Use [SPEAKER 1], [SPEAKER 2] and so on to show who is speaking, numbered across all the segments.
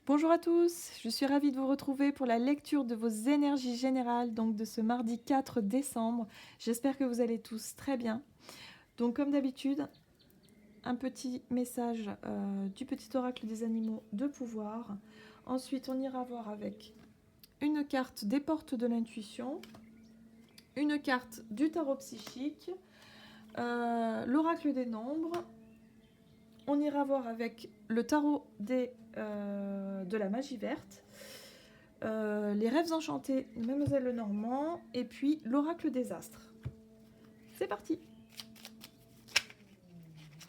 [SPEAKER 1] Bonjour à tous, je suis ravie de vous retrouver pour la lecture de vos énergies générales, donc de ce mardi 4 décembre. J'espère que vous allez tous très bien. Donc comme d'habitude, un petit message du petit oracle des animaux de pouvoir. Ensuite, on ira voir avec une carte des portes de l'intuition, une carte du tarot psychique, l'oracle des nombres. On ira voir avec le tarot de la magie verte, les rêves enchantés, Mademoiselle Lenormand, et puis l'oracle des astres. C'est parti.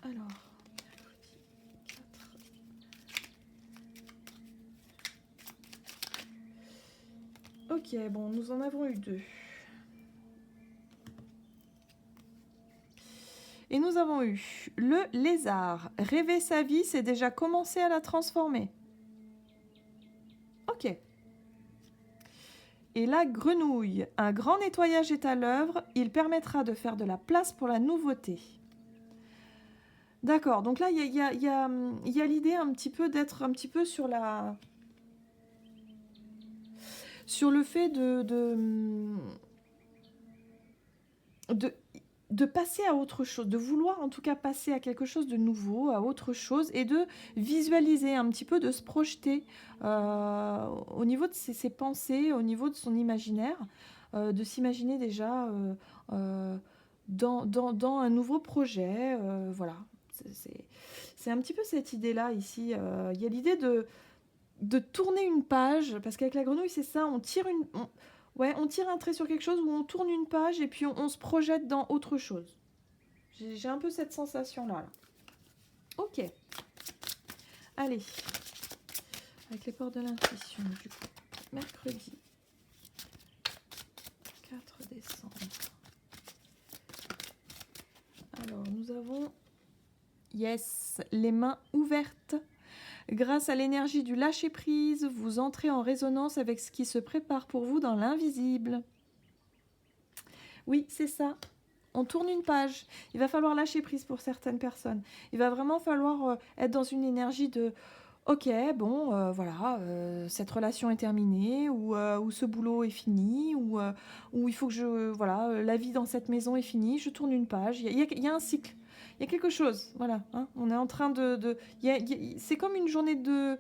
[SPEAKER 1] Alors, ok, bon, nous en avons eu deux. Et nous avons eu le lézard. Rêver sa vie, c'est déjà commencer à la transformer. Ok. Et la grenouille. Un grand nettoyage est à l'œuvre. Il permettra de faire de la place pour la nouveauté. D'accord, donc là, il y a l'idée un petit peu d'être un petit peu sur la... Sur le fait de passer à autre chose, de vouloir en tout cas passer à quelque chose de nouveau, à autre chose, et de visualiser un petit peu, de se projeter au niveau de ses pensées, au niveau de son imaginaire, de s'imaginer déjà dans un nouveau projet, voilà. C'est un petit peu cette idée-là ici. Il y a l'idée de tourner une page, parce qu'avec la grenouille, c'est ça, on tire un trait sur quelque chose où on tourne une page et puis on se projette dans autre chose. J'ai un peu cette sensation-là. Là. Ok. Allez. Avec les portes de l'intuition, du coup. Mercredi 4 décembre. Alors, nous avons... Yes, les mains ouvertes. Grâce à l'énergie du lâcher-prise, vous entrez en résonance avec ce qui se prépare pour vous dans l'invisible. Oui, c'est ça. On tourne une page. Il va falloir lâcher prise pour certaines personnes. Il va vraiment falloir être dans une énergie de ok, bon, voilà, cette relation est terminée, ou ce boulot est fini, ou il faut que voilà, la vie dans cette maison est finie, je tourne une page. Il y a un cycle. Il y a quelque chose, voilà. Hein, on est en train c'est comme une journée de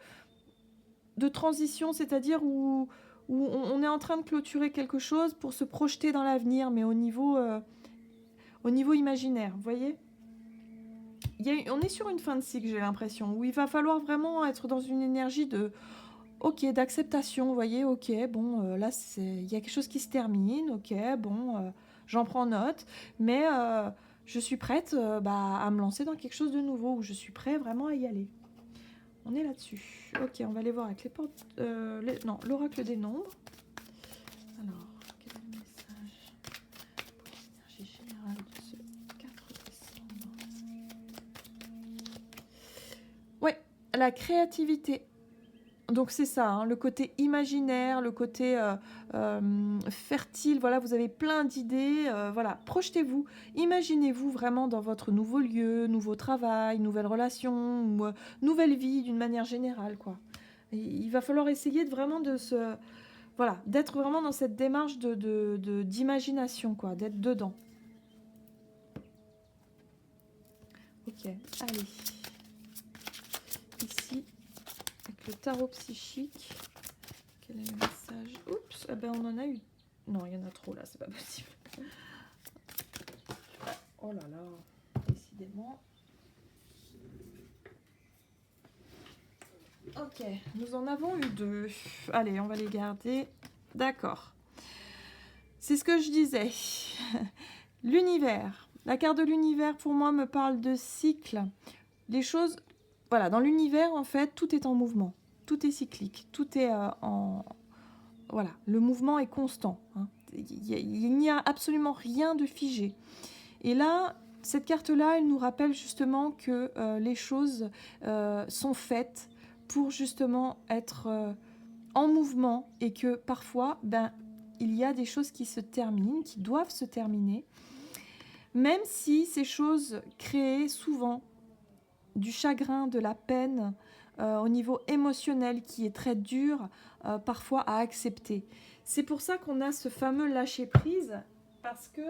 [SPEAKER 1] transition, c'est-à-dire où on est en train de clôturer quelque chose pour se projeter dans l'avenir, mais au niveau imaginaire, vous voyez. On est sur une fin de cycle, j'ai l'impression, où il va falloir vraiment être dans une énergie d'acceptation, vous voyez, ok, bon, là, il y a quelque chose qui se termine, ok, bon, j'en prends note, mais je suis prête à me lancer dans quelque chose de nouveau, où je suis prêt vraiment à y aller. On est là-dessus. Ok, on va aller voir avec les portes... non, l'oracle des nombres. Alors, quel est le message pour l'énergie générale de ce 4 décembre? Ouais, la créativité. Donc c'est ça, hein, le côté imaginaire, le côté fertile, voilà, vous avez plein d'idées, voilà, projetez-vous, imaginez-vous vraiment dans votre nouveau lieu, nouveau travail, nouvelle relation, ou nouvelle vie d'une manière générale, quoi. Et il va falloir essayer voilà, d'être vraiment dans cette démarche d'imagination, quoi, d'être dedans. Ok, allez. Ici, avec le tarot psychique. Quel est le message? Oups, ah ben on en a eu. Non, il y en a trop là, c'est pas possible. Oh là là, décidément. Ok, nous en avons eu deux. Allez, on va les garder. D'accord. C'est ce que je disais. L'univers. La carte de l'univers, pour moi, me parle de cycle. Les choses... Voilà, dans l'univers, en fait, tout est en mouvement. Tout est cyclique. Tout est en... Voilà, le mouvement est constant. Hein. Il n'y a absolument rien de figé. Et là, cette carte-là, elle nous rappelle justement que les choses sont faites pour justement être en mouvement et que parfois, il y a des choses qui se terminent, qui doivent se terminer, même si ces choses créent souvent du chagrin, de la peine, au niveau émotionnel qui est très dur parfois à accepter. C'est pour ça qu'on a ce fameux lâcher-prise, parce que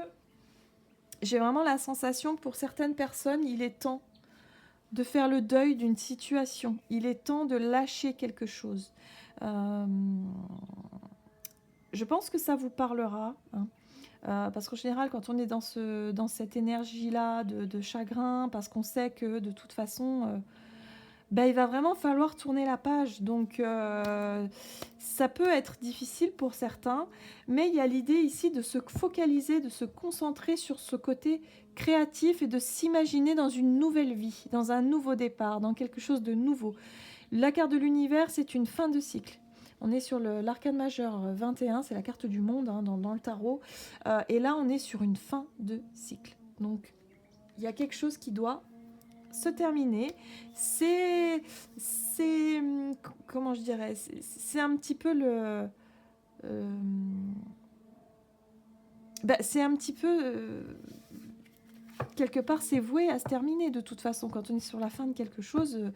[SPEAKER 1] j'ai vraiment la sensation que pour certaines personnes, il est temps de faire le deuil d'une situation. Il est temps de lâcher quelque chose. Je pense que ça vous parlera, hein. Parce qu'en général, quand on est dans cette énergie-là de chagrin, parce qu'on sait que de toute façon, il va vraiment falloir tourner la page. Donc, ça peut être difficile pour certains, mais il y a l'idée ici de se focaliser, de se concentrer sur ce côté créatif et de s'imaginer dans une nouvelle vie, dans un nouveau départ, dans quelque chose de nouveau. La carte de l'univers, c'est une fin de cycle. On est sur l'arcane majeur 21, c'est la carte du monde, hein, dans le tarot. Et là, on est sur une fin de cycle. Donc, il y a quelque chose qui doit se terminer. C'est comment je dirais, c'est un petit peu c'est un petit peu quelque part, c'est voué à se terminer de toute façon. Quand on est sur la fin de quelque chose,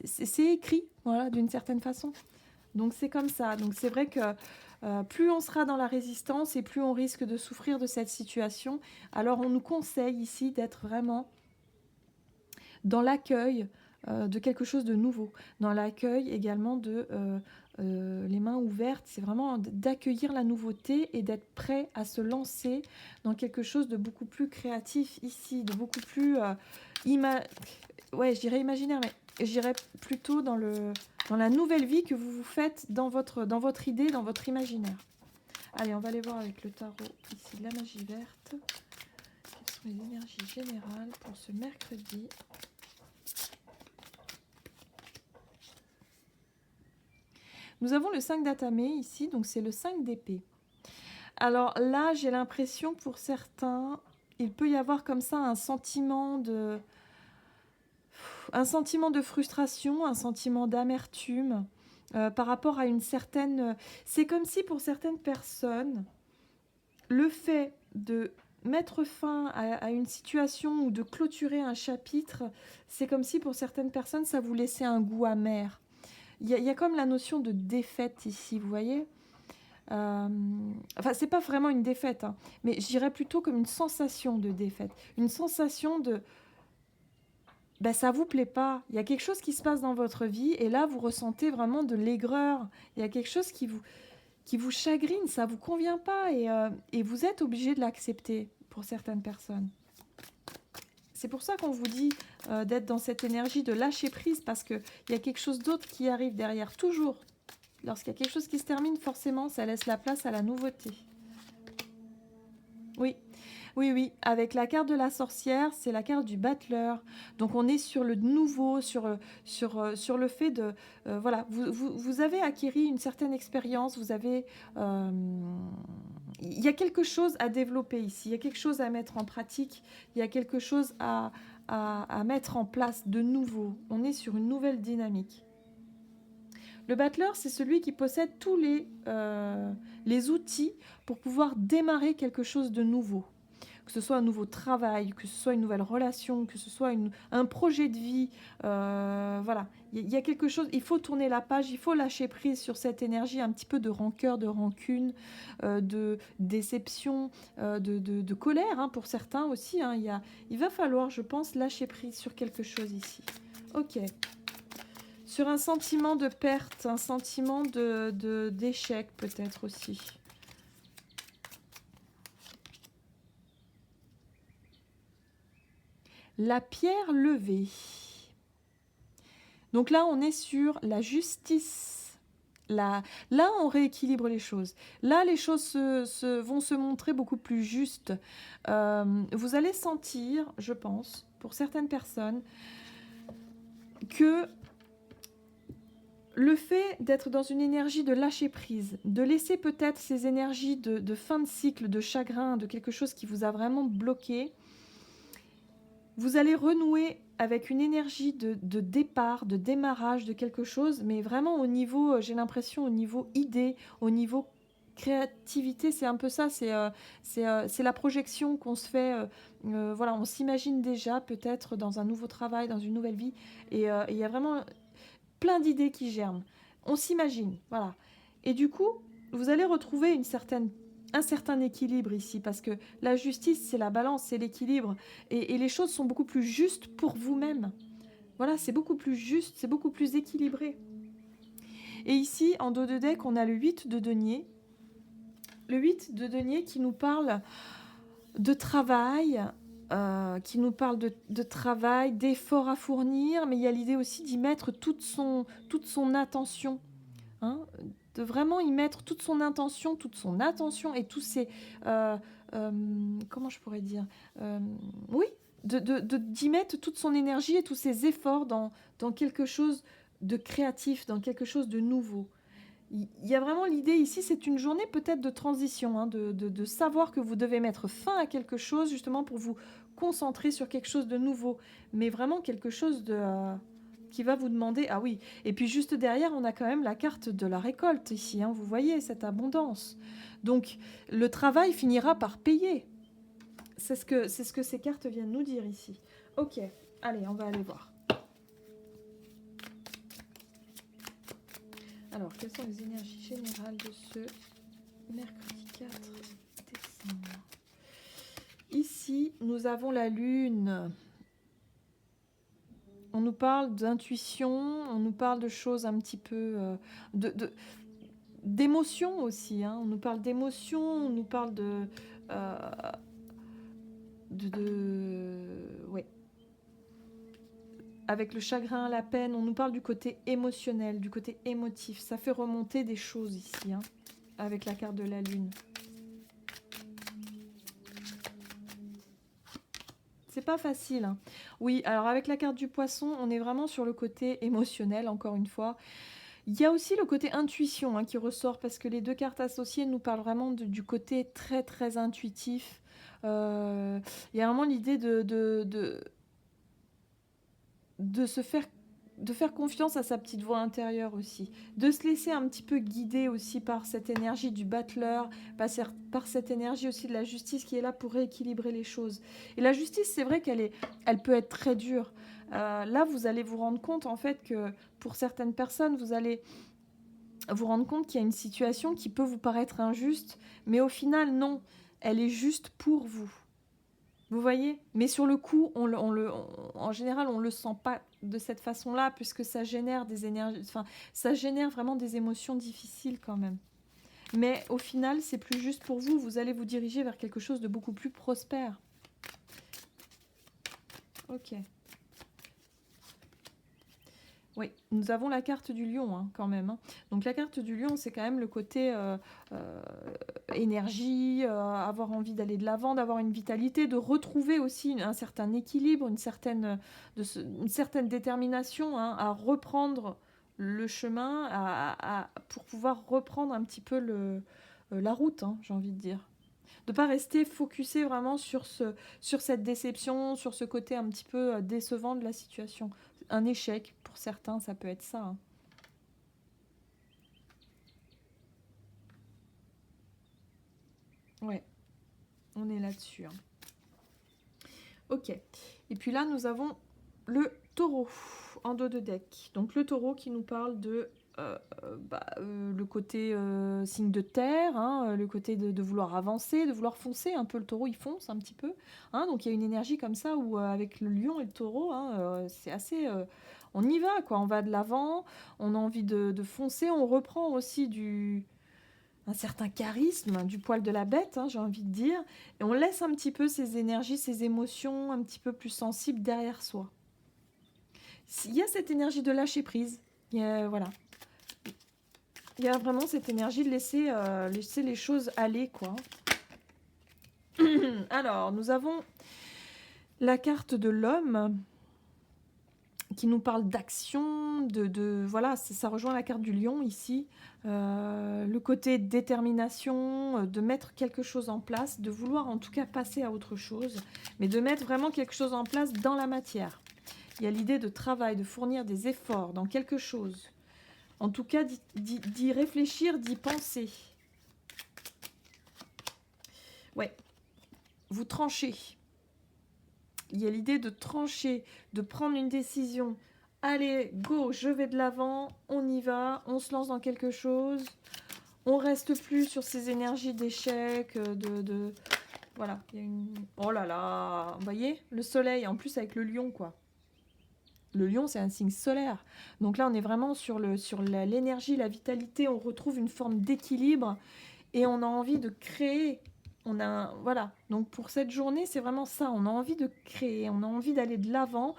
[SPEAKER 1] c'est écrit, voilà, d'une certaine façon. Donc c'est comme ça. Donc c'est vrai que plus on sera dans la résistance et plus on risque de souffrir de cette situation. Alors on nous conseille ici d'être vraiment dans l'accueil de quelque chose de nouveau. Dans l'accueil également de les mains ouvertes. C'est vraiment d'accueillir la nouveauté et d'être prêt à se lancer dans quelque chose de beaucoup plus créatif ici, de beaucoup plus je dirais imaginaire, mais je dirais plutôt dans la nouvelle vie que vous vous faites dans votre idée, dans votre imaginaire. Allez, on va aller voir avec le tarot ici, la magie verte. Quelles sont les énergies générales pour ce mercredi ? Nous avons le 5 d'Atamé ici, donc c'est le 5 d'épée. Alors là, j'ai l'impression pour certains, il peut y avoir comme ça un sentiment de frustration, un sentiment d'amertume par rapport à une certaine... C'est comme si pour certaines personnes, le fait de mettre fin à une situation ou de clôturer un chapitre, c'est comme si pour certaines personnes, ça vous laissait un goût amer. Il y a comme la notion de défaite ici, vous voyez. Enfin, c'est pas vraiment une défaite, hein, mais je dirais plutôt comme une sensation de défaite. Une sensation de... ça vous plaît pas. Il y a quelque chose qui se passe dans votre vie et là, vous ressentez vraiment de l'aigreur. Il y a quelque chose qui vous chagrine, ça vous convient pas et vous êtes obligé de l'accepter pour certaines personnes. C'est pour ça qu'on vous dit d'être dans cette énergie de lâcher prise parce qu'il y a quelque chose d'autre qui arrive derrière. Toujours, lorsqu'il y a quelque chose qui se termine, forcément, ça laisse la place à la nouveauté. Oui. Oui, avec la carte de la sorcière, c'est la carte du battleur. Donc on est sur le nouveau, sur le fait de... voilà, vous avez acquis une certaine expérience, vous avez... il y a quelque chose à développer ici, il y a quelque chose à mettre en pratique, il y a quelque chose à mettre en place de nouveau. On est sur une nouvelle dynamique. Le battleur, c'est celui qui possède tous les outils pour pouvoir démarrer quelque chose de nouveau. Que ce soit un nouveau travail, que ce soit une nouvelle relation, que ce soit un projet de vie. Voilà, il y a quelque chose, il faut tourner la page, il faut lâcher prise sur cette énergie un petit peu de rancœur, de rancune, de déception, de colère, hein, pour certains aussi. Hein, il va falloir, je pense, lâcher prise sur quelque chose ici. Ok. Sur un sentiment de perte, un sentiment d'échec peut-être aussi. La pierre levée. Donc là, on est sur la justice. Là, on rééquilibre les choses. Là, les choses vont se montrer beaucoup plus justes. Vous allez sentir, je pense, pour certaines personnes, que le fait d'être dans une énergie de lâcher prise, de laisser peut-être ces énergies de fin de cycle, de chagrin, de quelque chose qui vous a vraiment bloqué, vous allez renouer avec une énergie de départ, de démarrage de quelque chose, mais vraiment au niveau, j'ai l'impression, au niveau idée, au niveau créativité, c'est un peu ça, c'est la projection qu'on se fait, voilà, on s'imagine déjà peut-être dans un nouveau travail, dans une nouvelle vie, et il y a vraiment plein d'idées qui germent. On s'imagine, voilà. Et du coup, vous allez retrouver un certain équilibre ici, parce que la justice, c'est la balance, c'est l'équilibre. Et les choses sont beaucoup plus justes pour vous-même. Voilà, c'est beaucoup plus juste, c'est beaucoup plus équilibré. Et ici, en dos de deck, on a le 8 de denier. Le 8 de denier qui nous parle de travail, qui nous parle de travail, d'efforts à fournir, mais il y a l'idée aussi d'y mettre toute son attention. Hein, de vraiment y mettre toute son intention, toute son attention et tous ses... comment je pourrais dire oui, d'y mettre toute son énergie et tous ses efforts dans quelque chose de créatif, dans quelque chose de nouveau. Il y a vraiment l'idée ici, c'est une journée peut-être de transition, hein, de savoir que vous devez mettre fin à quelque chose justement pour vous concentrer sur quelque chose de nouveau, mais vraiment quelque chose qui va vous demander... Ah oui, et puis juste derrière, on a quand même la carte de la récolte ici, hein, vous voyez cette abondance. Donc le travail finira par payer. C'est ce que ces cartes viennent nous dire ici. Ok, allez, on va aller voir. Alors, quelles sont les énergies générales de ce mercredi 4 décembre? Ici, nous avons la Lune. On nous parle d'intuition, on nous parle de choses un petit peu... d'émotions aussi. Hein. On nous parle d'émotions, on nous parle ouais. Avec le chagrin, la peine, on nous parle du côté émotionnel, du côté émotif. Ça fait remonter des choses ici, hein, avec la carte de la Lune. C'est pas facile. Hein. Oui, alors avec la carte du Poisson, on est vraiment sur le côté émotionnel, encore une fois. Il y a aussi le côté intuition, hein, qui ressort, parce que les deux cartes associées nous parlent vraiment du côté très, très intuitif. Il y a vraiment l'idée de faire confiance à sa petite voix intérieure aussi, de se laisser un petit peu guider aussi par cette énergie du battleur, par cette énergie aussi de la justice qui est là pour rééquilibrer les choses. Et la justice, c'est vrai elle peut être très dure. Là, vous allez vous rendre compte en fait que pour certaines personnes, vous allez vous rendre compte qu'il y a une situation qui peut vous paraître injuste, mais au final, non, elle est juste pour vous. Vous voyez? Mais sur le coup, en général, on ne le sent pas de cette façon-là, puisque ça génère des énergies, enfin, ça génère vraiment des émotions difficiles quand même. Mais au final, c'est plus juste pour vous. Vous allez vous diriger vers quelque chose de beaucoup plus prospère. Ok. Oui, nous avons la carte du lion, hein, quand même. Hein. Donc la carte du lion, c'est quand même le côté énergie, avoir envie d'aller de l'avant, d'avoir une vitalité, de retrouver aussi un certain équilibre, une certaine détermination, hein, à reprendre le chemin, pour pouvoir reprendre un petit peu la route, hein, j'ai envie de dire. De ne pas rester focusé vraiment sur cette déception, sur ce côté un petit peu décevant de la situation. Un échec, pour certains, ça peut être ça. Hein. Ouais, on est là-dessus. Hein. Ok. Et puis là, nous avons le taureau en dos de deck. Donc le taureau qui nous parle de le côté signe de terre, hein, le côté de vouloir avancer, de vouloir foncer. Un peu le taureau, il fonce un petit peu. Hein, donc il y a une énergie comme ça où avec le lion et le taureau, hein, c'est assez... on y va, quoi. On va de l'avant, on a envie de foncer. On reprend aussi un certain charisme, du poil de la bête, hein, j'ai envie de dire. Et on laisse un petit peu ces énergies, ces émotions un petit peu plus sensibles derrière soi. Il y a cette énergie de lâcher prise. Voilà. Il y a vraiment cette énergie de laisser les choses aller, quoi. Alors, nous avons la carte de l'homme qui nous parle d'action, voilà, ça rejoint la carte du lion ici. Le côté détermination, de mettre quelque chose en place, de vouloir en tout cas passer à autre chose, mais de mettre vraiment quelque chose en place dans la matière. Il y a l'idée de travail, de fournir des efforts dans quelque chose. En tout cas, d'y réfléchir, d'y penser. Ouais. Vous tranchez. Il y a l'idée de trancher, de prendre une décision allez, go, je vais de l'avant, on y va, on se lance dans quelque chose. On reste plus sur ces énergies d'échec, voilà, il y a une... Oh là là, vous voyez, le soleil, en plus avec le lion, quoi. Le lion, c'est un signe solaire. Donc là, on est vraiment sur l'énergie, la vitalité. On retrouve une forme d'équilibre et on a envie de créer. Voilà. Donc pour cette journée, c'est vraiment ça. On a envie de créer. On a envie d'aller de l'avant,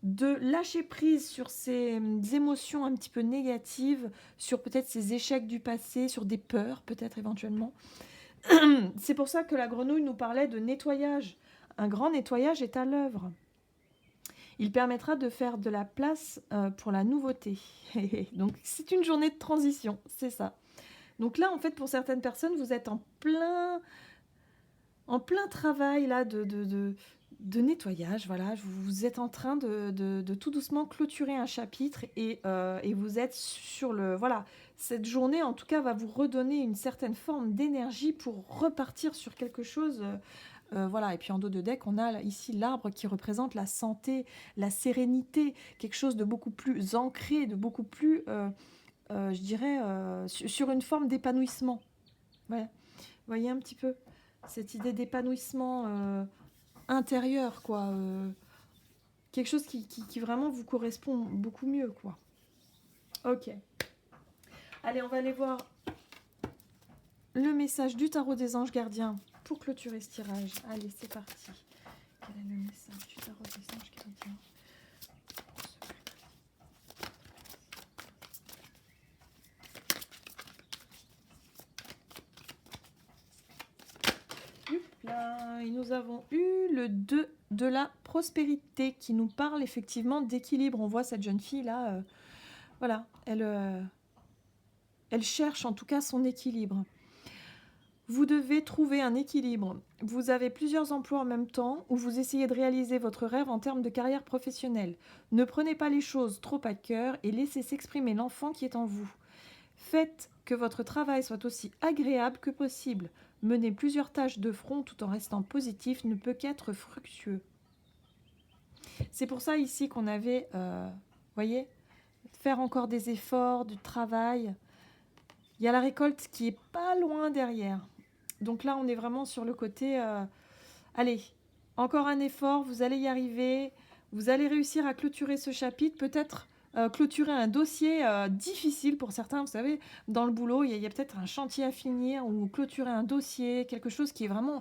[SPEAKER 1] de lâcher prise sur ces émotions un petit peu négatives, sur peut-être ces échecs du passé, sur des peurs, peut-être éventuellement. C'est pour ça que la grenouille nous parlait de nettoyage. Un grand nettoyage est à l'œuvre. Il permettra de faire de la place pour la nouveauté. Donc c'est une journée de transition, c'est ça. Donc là, en fait, pour certaines personnes, vous êtes en plein travail là de nettoyage. Voilà, vous êtes en train de tout doucement clôturer un chapitre et vous êtes sur le... Voilà, cette journée, en tout cas, va vous redonner une certaine forme d'énergie pour repartir sur quelque chose... voilà, et puis en dos de deck, on a ici l'arbre qui représente la santé, la sérénité, quelque chose de beaucoup plus ancré, de beaucoup plus, je dirais, sur une forme d'épanouissement. Ouais. Vous voyez un petit peu cette idée d'épanouissement intérieur, quoi. Quelque chose qui vraiment vous correspond beaucoup mieux, quoi. Ok. Allez, on va aller voir le message du tarot des anges gardiens pour clôturer ce tirage. Allez, c'est parti. Quel est le message du tarot des anges gardiens? Là, et nous avons eu le 2 de la prospérité qui nous parle effectivement d'équilibre. On voit cette jeune fille là, voilà, elle cherche en tout cas son équilibre. Vous devez trouver un équilibre. Vous avez plusieurs emplois en même temps ou vous essayez de réaliser votre rêve en termes de carrière professionnelle. Ne prenez pas les choses trop à cœur et laissez s'exprimer l'enfant qui est en vous. Faites que votre travail soit aussi agréable que possible. Mener plusieurs tâches de front tout en restant positif ne peut qu'être fructueux. C'est pour ça ici qu'on avait, voyez, faire encore des efforts, du travail. Il y a la récolte qui est pas loin derrière. Donc là, on est vraiment sur le côté, allez, encore un effort, vous allez y arriver, vous allez réussir à clôturer ce chapitre, peut-être clôturer un dossier difficile pour certains, vous savez, dans le boulot, il y a peut-être un chantier à finir, ou clôturer un dossier, quelque chose qui est vraiment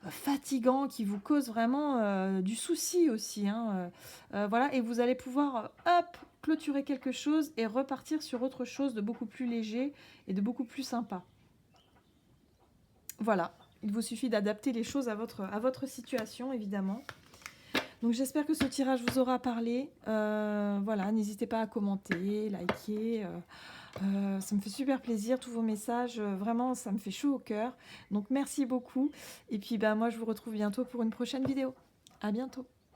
[SPEAKER 1] fatigant, qui vous cause vraiment du souci aussi. Hein, voilà, et vous allez pouvoir, hop, clôturer quelque chose et repartir sur autre chose de beaucoup plus léger et de beaucoup plus sympa. Voilà, il vous suffit d'adapter les choses à votre situation, évidemment. Donc j'espère que ce tirage vous aura parlé. Voilà, n'hésitez pas à commenter, liker. Ça me fait super plaisir, tous vos messages. Vraiment, ça me fait chaud au cœur. Donc merci beaucoup. Et puis moi, je vous retrouve bientôt pour une prochaine vidéo. À bientôt.